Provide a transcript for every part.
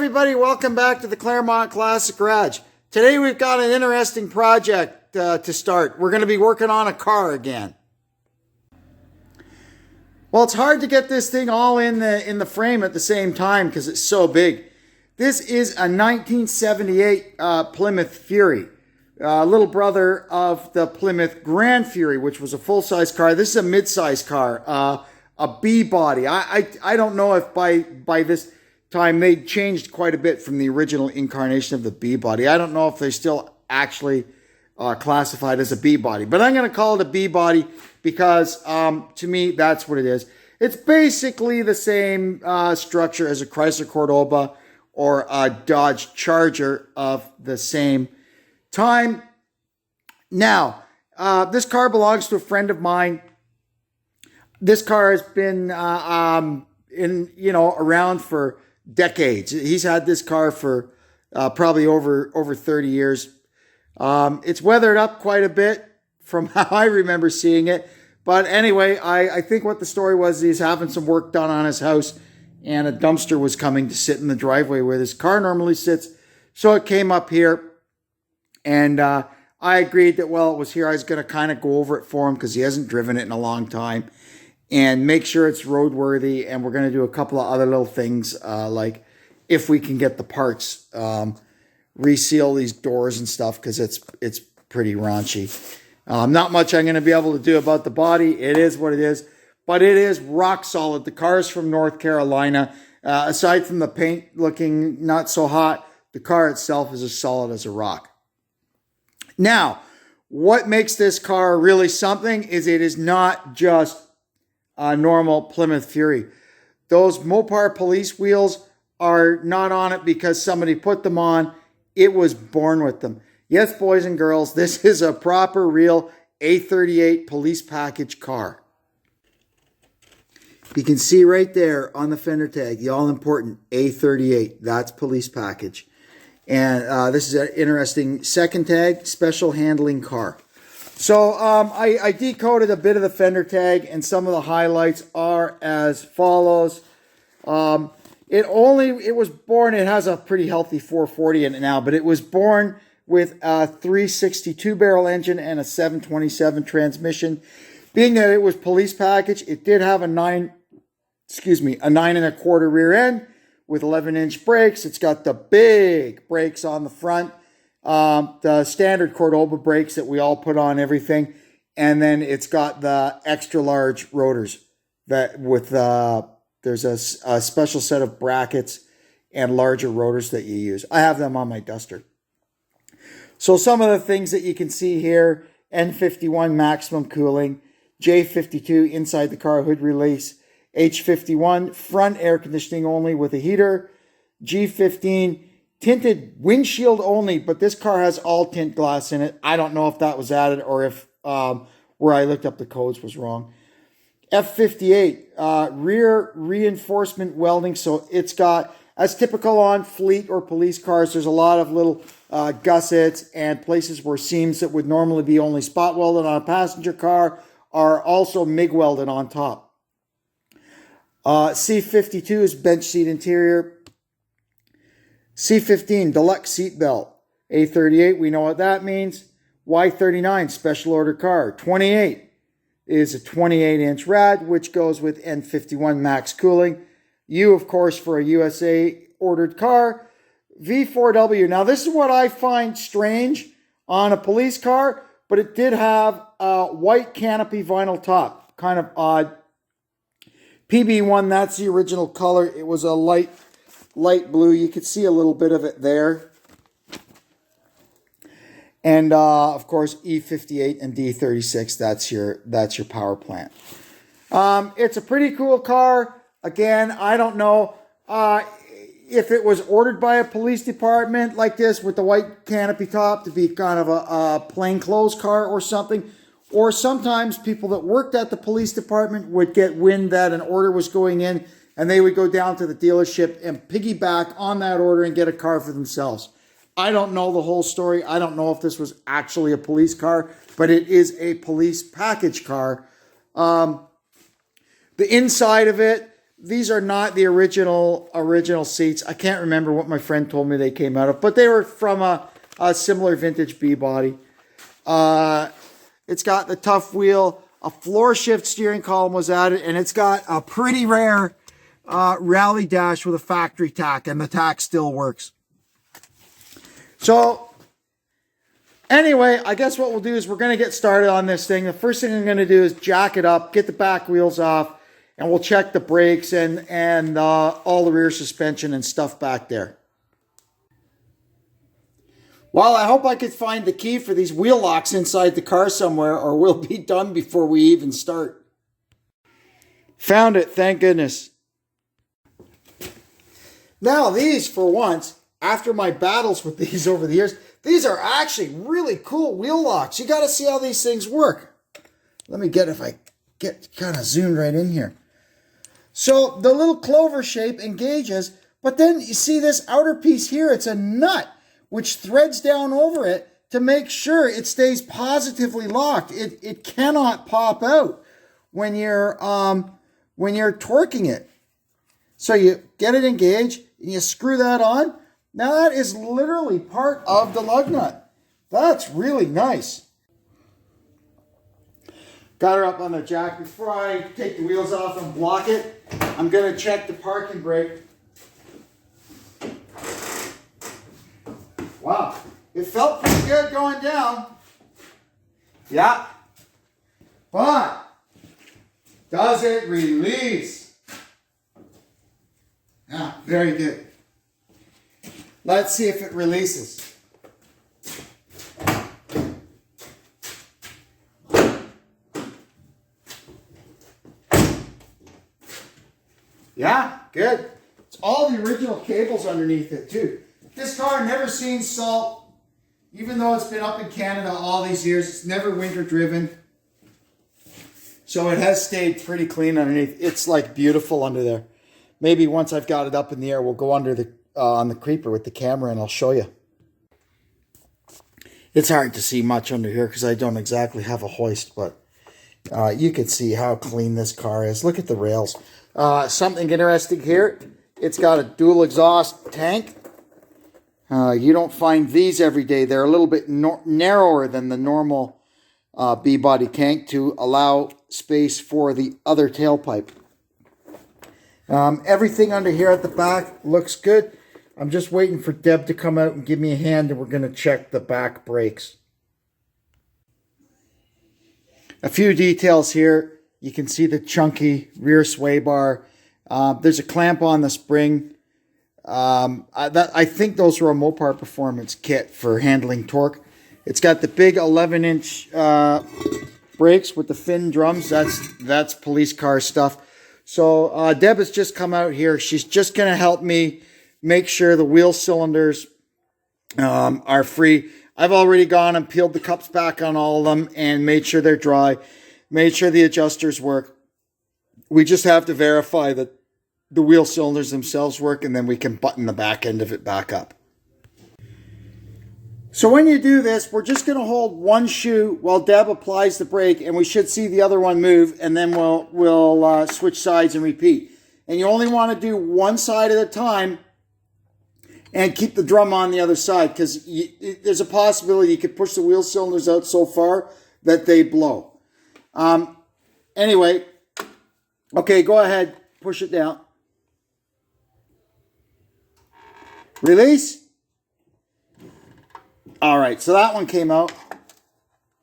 everybody, welcome back to the Claremont Classic Garage. Today we've got an interesting project to start. We're going to be working on a car again. Well, it's hard to get this thing all in the frame at the same time because it's so big. This is a 1978 Plymouth Fury, little brother of the Plymouth Grand Fury, which was a full-size car. This is a mid-size car, a B body. I don't know if by this time they changed quite a bit from the original incarnation of the B body. I don't know if they're still actually classified as a B body, but I'm going to call it a B body because to me that's what it is. It's basically the same structure as a Chrysler Cordoba or a Dodge Charger of the same time. Now, this car belongs to a friend of mine. This car has been around for decades. He's had this car for probably over 30 years. It's weathered up quite a bit from how I remember seeing it. But anyway, I think what the story was, he's having some work done on his house and a dumpster was coming to sit in the driveway where this car normally sits. So it came up here and I agreed that, well, it was here. I was going to kind of go over it for him because he hasn't driven it in a long time and make sure it's roadworthy. And we're going to do a couple of other little things like if we can get the parts, reseal these doors and stuff because it's pretty raunchy. Not much I'm going to be able to do about the body. It is what it is, but it is rock solid. The car is from North Carolina. Aside from the paint looking not so hot, the car itself is as solid as a rock. Now, what makes this car really something is it is not just a normal Plymouth Fury. Those Mopar police wheels are not on it because somebody put them on. It was born with them. Yes, boys and girls, this is a proper, real A38 police package car. You can see right there on the fender tag, the all-important A38. That's police package. And this is an interesting second tag, special handling car. So I decoded a bit of the fender tag, and some of the highlights are as follows. It was born, it has a pretty healthy 440 in it now, but it was born with a 362 barrel engine and a 727 transmission. Being that it was police package, it did have a 9 1/4 rear end with 11-inch brakes. It's got the big brakes on the front, the standard Cordoba brakes that we all put on everything, and then it's got the extra large rotors that with there's a special set of brackets and larger rotors that you use. I have them on my Duster. So some of the things that you can see here, N51 maximum cooling, J52 inside the car hood release, H51 front air conditioning only with a heater, G15 tinted windshield only, but this car has all tint glass in it. I don't know if that was added or if where I looked up the codes was wrong. F58 rear reinforcement welding, so it's got, as typical on fleet or police cars, there's a lot of little gussets and places where seams that would normally be only spot welded on a passenger car are also MIG welded on top. C52 is bench seat interior. C15 deluxe seat belt. A38, we know what that means. Y39 special order car. 28 is a 28-inch rad, which goes with N51 max cooling. U, of course, for a USA ordered car. V4W. Now, this is what I find strange on a police car, but it did have a white canopy vinyl top. Kind of odd. PB1, that's the original color. It was a light blue. You could see a little bit of it there. And, of course, E58 and D36, that's your power plant. It's a pretty cool car. Again, I don't know if it was ordered by a police department like this with the white canopy top to be kind of a plainclothes car or something. Or sometimes people that worked at the police department would get wind that an order was going in and they would go down to the dealership and piggyback on that order and get a car for themselves. I don't know the whole story. I don't know if this was actually a police car, but it is a police package car. The inside of it, these are not the original seats. I can't remember what my friend told me they came out of, but they were from a similar vintage B body. It's got the tough wheel, a floor shift steering column was added, and it's got a pretty rare rally dash with a factory tack, and the tack still works. So anyway, I guess what we'll do is we're going to get started on this thing. The first thing I'm going to do is jack it up, get the back wheels off, and we'll check the brakes and all the rear suspension and stuff back there. Well, I hope I could find the key for these wheel locks inside the car somewhere, or we'll be done before we even start. Found it, thank goodness. Now these, for once, after my battles with these over the years, these are actually really cool wheel locks. You got to see how these things work. Let me get, if I get kind of zoomed right in here. So the little clover shape engages, but then you see this outer piece here, it's a nut which threads down over it to make sure it stays positively locked. It cannot pop out when you're torquing it. So you get it engaged and you screw that on. Now that is literally part of the lug nut. That's really nice. Got her up on the jack. Before I take the wheels off and block it, I'm going to check the parking brake. Wow, it felt pretty good going down. Yeah. But does it release? Yeah, very good. Let's see if it releases. Yeah, good. It's all the original cables underneath it too. This car never seen salt, even though it's been up in Canada all these years. It's never winter driven. So it has stayed pretty clean underneath. It's like beautiful under there. Maybe once I've got it up in the air, we'll go under the on the creeper with the camera and I'll show you. It's hard to see much under here because I don't exactly have a hoist, but you can see how clean this car is. Look at the rails. Something interesting here. It's got a dual exhaust tank. You don't find these every day. They're a little bit narrower than the normal B-body tank to allow space for the other tailpipe. Everything under here at the back looks good. I'm just waiting for Deb to come out and give me a hand, and we're going to check the back brakes. A few details here. You can see the chunky rear sway bar. There's a clamp on the spring. I think those were a Mopar Performance kit for handling torque. It's got the big 11-inch brakes with the fin drums. That's police car stuff. So Deb has just come out here. She's just going to help me make sure the wheel cylinders are free. I've already gone and peeled the cups back on all of them and made sure they're dry. Made sure the adjusters work. We just have to verify that the wheel cylinders themselves work, and then we can button the back end of it back up. So when you do this, we're just going to hold one shoe while Deb applies the brake, and we should see the other one move, and then we'll switch sides and repeat. And you only want to do one side at a time and keep the drum on the other side, because there's a possibility you could push the wheel cylinders out so far that they blow. Anyway, okay, go ahead, push it down. Release. All right, so that one came out.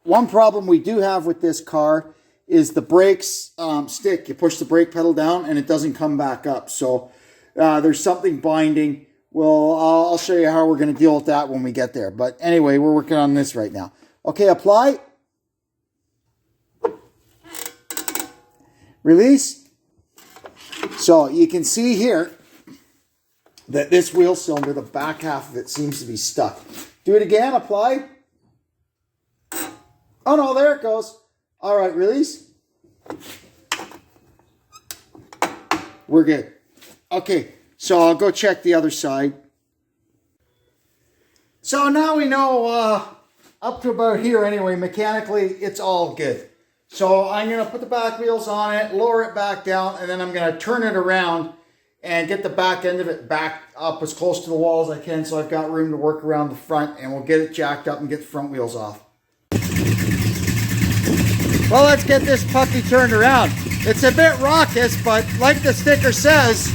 One problem we do have with this car is the brakes stick. You push the brake pedal down and it doesn't come back up. So there's something binding. Well, I'll show you how we're going to deal with that when we get there. But anyway, we're working on this right now. Okay, apply. Release. So you can see here that this wheel cylinder, the back half of it seems to be stuck. Do it again, apply. Oh no, there it goes. All right, release. We're good. Okay, so I'll go check the other side. So now we know up to about here anyway, mechanically, it's all good. So I'm going to put the back wheels on it, lower it back down, and then I'm going to turn it around and get the back end of it back up as close to the wall as I can, so I've got room to work around the front, and we'll get it jacked up and get the front wheels off. Well, let's get this puppy turned around. It's a bit raucous, but like the sticker says,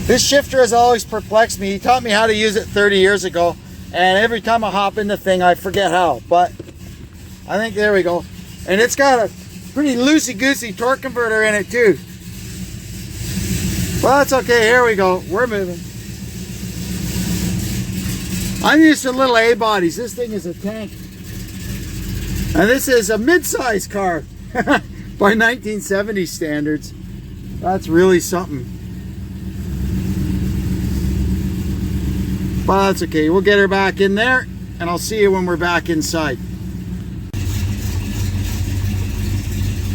this shifter has always perplexed me. He taught me how to use it 30 years ago, and every time I hop in the thing, I forget how. But I think there we go. And it's got a pretty loosey-goosey torque converter in it too. Well, that's okay. Here we go. We're moving. I'm used to little A bodies. This thing is a tank. And this is a mid-size car by 1970 standards. That's really something. But that's okay. We'll get her back in there, and I'll see you when we're back inside.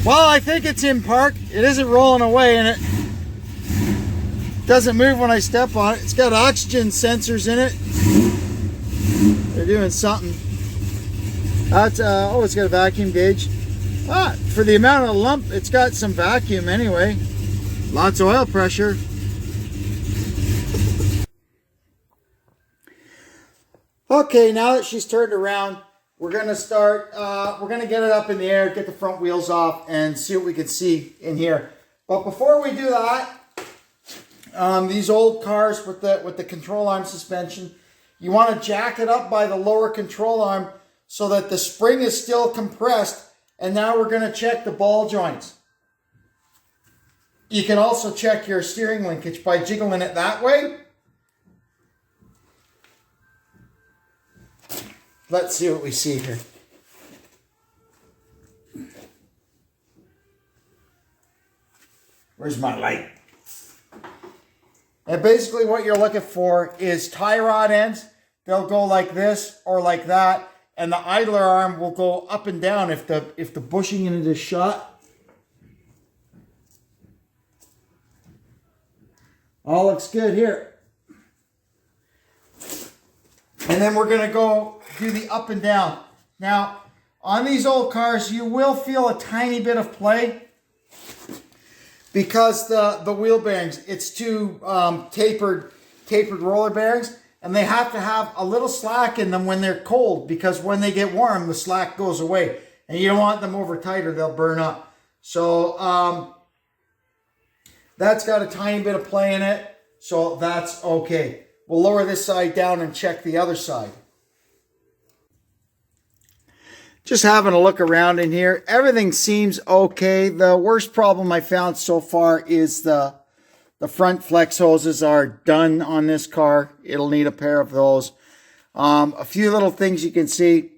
Well, I think it's in park. It isn't rolling away, and it doesn't move when I step on it. It's got oxygen sensors in it. They're doing something. That's oh, it's got a vacuum gauge. For the amount of lump, it's got some vacuum anyway. Lots of oil pressure. Okay, now that she's turned around, we're gonna start. We're gonna get it up in the air, get the front wheels off, and see what we can see in here. But before we do that, these old cars with the control arm suspension, you want to jack it up by the lower control arm so that the spring is still compressed. And now we're going to check the ball joints. You can also check your steering linkage by jiggling it that way. Let's see what we see here. Where's my light? And basically what you're looking for is tie rod ends. They'll go like this or like that. And the idler arm will go up and down if the bushing in it is shot. All looks good here. And then we're going to go do the up and down. Now, on these old cars, you will feel a tiny bit of play because the wheel bearings, it's two tapered roller bearings, and they have to have a little slack in them when they're cold, because when they get warm, the slack goes away, and you don't want them over tight or they'll burn up. So that's got a tiny bit of play in it, so that's okay. We'll lower this side down and check the other side. Just having a look around in here. Everything seems okay. The worst problem I found so far is the front flex hoses are done on this car. It'll need a pair of those. A few little things you can see.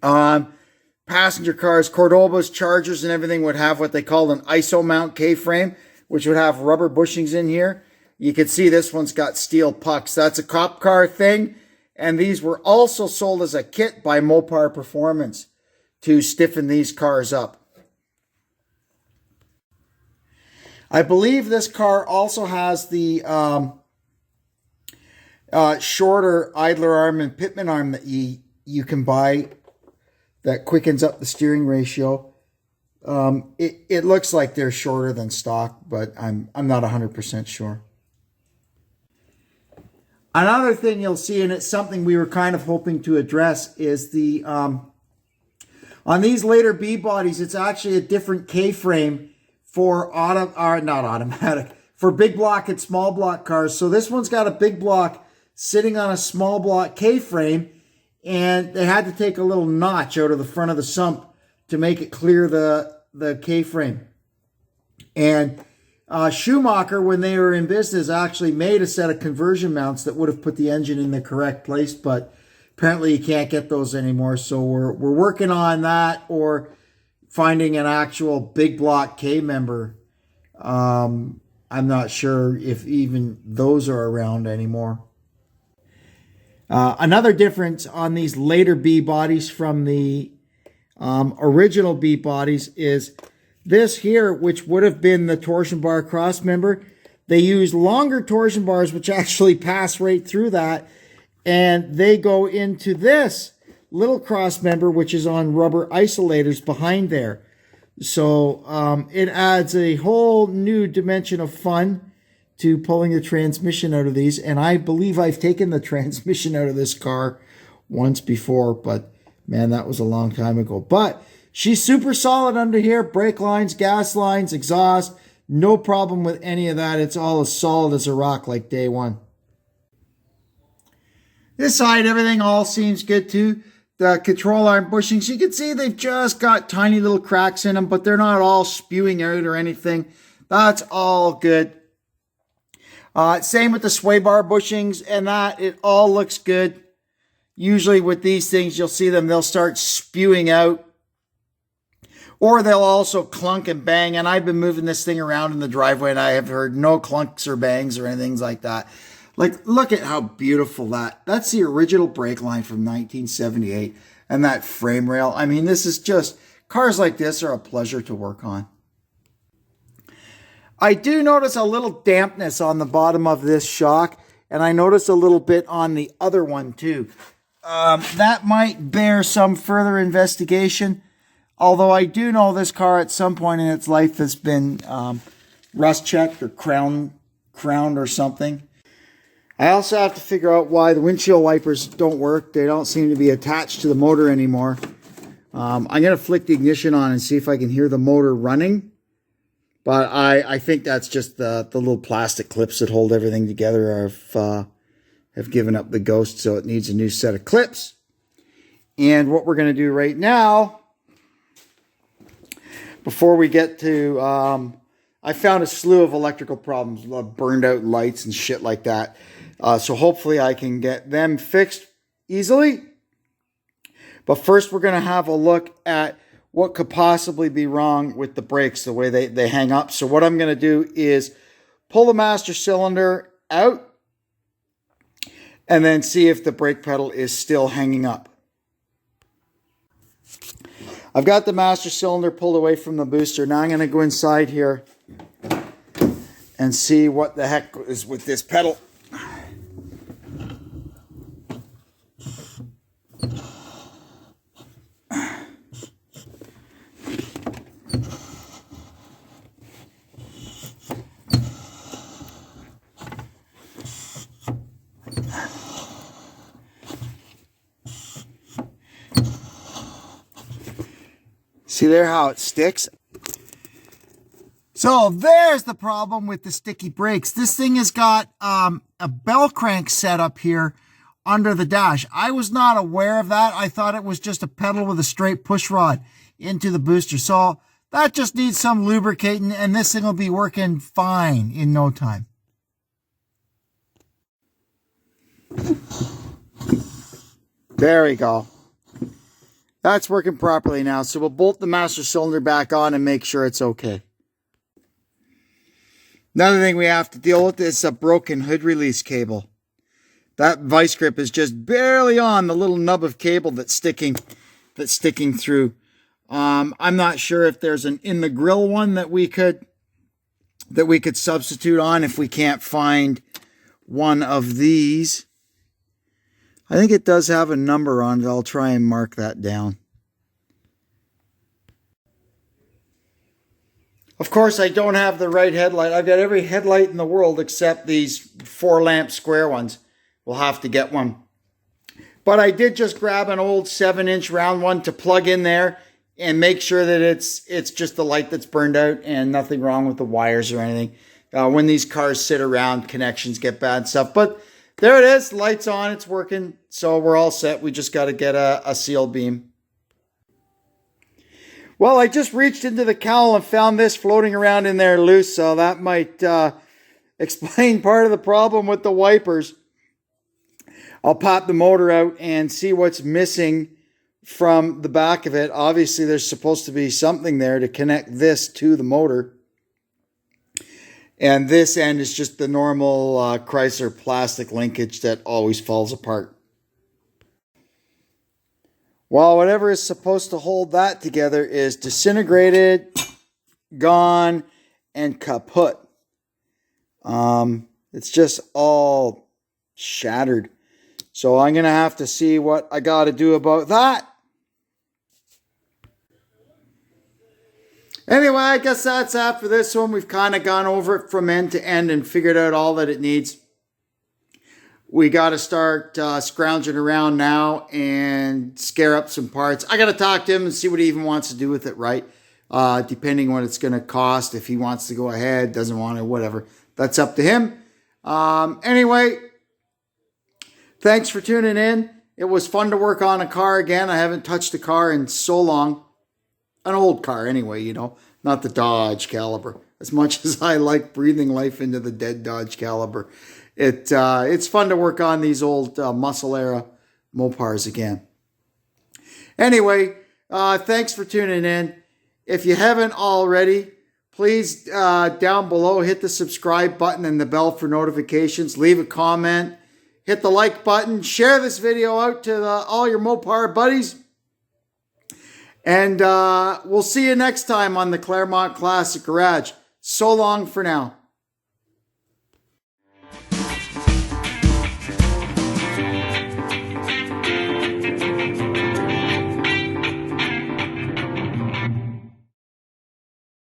Passenger cars, Cordobas, Chargers, and everything would have what they call an ISO mount K-frame, which would have rubber bushings in here. You can see this one's got steel pucks. That's a cop car thing. And these were also sold as a kit by Mopar Performance to stiffen these cars up. I believe this car also has the shorter idler arm and pitman arm that you can buy that quickens up the steering ratio. It looks like they're shorter than stock, but I'm not 100% sure. Another thing you'll see, and it's something we were kind of hoping to address, is the on these later B bodies, it's actually a different K-frame for not automatic, for big block and small block cars. So this one's got a big block sitting on a small block K-frame, and they had to take a little notch out of the front of the sump to make it clear the K-frame. And Schumacher, when they were in business, actually made a set of conversion mounts that would have put the engine in the correct place, but apparently you can't get those anymore. So we're working on that, or finding an actual big block K member. I'm not sure if even those are around anymore. Another difference on these later B bodies from the original B bodies is this here, which would have been the torsion bar cross member. They use longer torsion bars, which actually pass right through that. and they go into this little cross member, which is on rubber isolators behind there. So it adds a whole new dimension of fun to pulling the transmission out of these. And I believe I've taken the transmission out of this car once before, but man, that was a long time ago. But she's super solid under here. Brake lines, gas lines, exhaust. No problem with any of that. It's all as solid as a rock like day one. This side, everything all seems good too. The control arm bushings, you can see they've just got tiny little cracks in them, but they're not all spewing out or anything. That's all good. Same with the sway bar bushings and that. It all looks good. Usually with these things, you'll see them, they'll start spewing out. Or they'll also clunk and bang. And I've been moving this thing around in the driveway and I have heard no clunks or bangs or anything like that. Like, look at how beautiful that's the original brake line from 1978 and that frame rail. I mean, this is just, cars like this are a pleasure to work on. I do notice a little dampness on the bottom of this shock, and I notice a little bit on the other one too. That might bear some further investigation, although I do know this car at some point in its life has been rust checked or crowned or something. I also have to figure out why the windshield wipers don't work. They don't seem to be attached to the motor anymore. I'm going to flick the ignition on and see if I can hear the motor running. But I think that's just the little plastic clips that hold everything together have given up the ghost, so it needs a new set of clips. And what we're going to do right now, before we get to, I found a slew of electrical problems, burned out lights and shit like that. So hopefully I can get them fixed easily. But first we're going to have a look at what could possibly be wrong with the brakes, the way they hang up. So what I'm going to do is pull the master cylinder out and then see if the brake pedal is still hanging up. I've got the master cylinder pulled away from the booster. Now I'm going to go inside here and see what the heck is with this pedal. See there how it sticks? So there's the problem with the sticky brakes. This thing has got a bell crank set up here under the dash. I was not aware of that. I thought it was just a pedal with a straight push rod into the booster. So that just needs some lubricating and this thing will be working fine in no time. There we go. That's working properly now. So we'll bolt the master cylinder back on and make sure it's okay. Another thing we have to deal with is a broken hood release cable. That vice grip is just barely on the little nub of cable that's sticking through. I'm not sure if there's an in the grill one that we could substitute on if we can't find one of these. I think it does have a number on it. I'll try and mark that down. Of course, I don't have the right headlight. I've got every headlight in the world except these 4-lamp square ones. We'll have to get one. But I did just grab an old 7-inch round one to plug in there and make sure that it's just the light that's burned out and nothing wrong with the wires or anything. When these cars sit around, connections get bad and stuff. But there it is. Light's on. It's working. So we're all set. We just got to get a seal beam. Well, I just reached into the cowl and found this floating around in there loose. So that might explain part of the problem with the wipers. I'll pop the motor out and see what's missing from the back of it. Obviously, there's supposed to be something there to connect this to the motor. And this end is just the normal Chrysler plastic linkage that always falls apart. Well, whatever is supposed to hold that together is disintegrated, gone, and kaput. It's just all shattered. So I'm going to have to see what I got to do about that. Anyway, I guess that's that for this one. We've kind of gone over it from end to end and figured out all that it needs. We got to start scrounging around now and scare up some parts. I got to talk to him and see what he even wants to do with it, right? Depending on what it's going to cost. If he wants to go ahead, doesn't want to, whatever. That's up to him. Anyway, thanks for tuning in. It was fun to work on a car again. I haven't touched a car in so long. An old car anyway, you know. Not the Dodge Caliber. As much as I like breathing life into the dead Dodge Caliber. It's fun to work on these old muscle era Mopars again. Anyway, thanks for tuning in. If you haven't already, please down below hit the subscribe button and the bell for notifications. Leave a comment. Hit the like button. Share this video out to all your Mopar buddies. And we'll see you next time on the Claremont Classic Garage. So long for now.